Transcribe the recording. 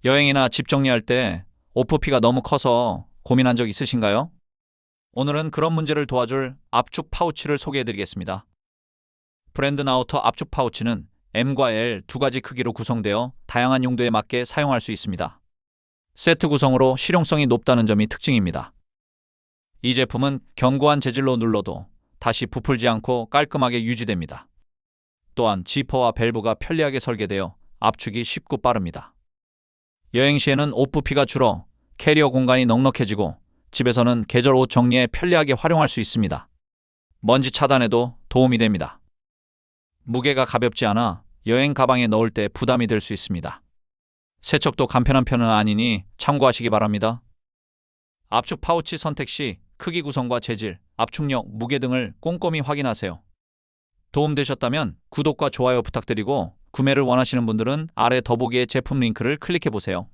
여행이나 집 정리할 때 오프피가 너무 커서 고민한 적 있으신가요? 오늘은 그런 문제를 도와줄 압축 파우치를 소개해드리겠습니다. 브랜드 나우터 압축 파우치는 M과 L 두 가지 크기로 구성되어 다양한 용도에 맞게 사용할 수 있습니다. 세트 구성으로 실용성이 높다는 점이 특징입니다. 이 제품은 견고한 재질로 눌러도 다시 부풀지 않고 깔끔하게 유지됩니다. 또한 지퍼와 밸브가 편리하게 설계되어 압축이 쉽고 빠릅니다. 여행 시에는 옷 부피가 줄어 캐리어 공간이 넉넉해지고 집에서는 계절 옷 정리에 편리하게 활용할 수 있습니다. 먼지 차단에도 도움이 됩니다. 무게가 가볍지 않아 여행 가방에 넣을 때 부담이 될 수 있습니다. 세척도 간편한 편은 아니니 참고하시기 바랍니다. 압축 파우치 선택 시 크기 구성과 재질, 압축력, 무게 등을 꼼꼼히 확인하세요. 도움되셨다면 구독과 좋아요 부탁드리고 구매를 원하시는 분들은 아래 더보기의 제품 링크를 클릭해보세요.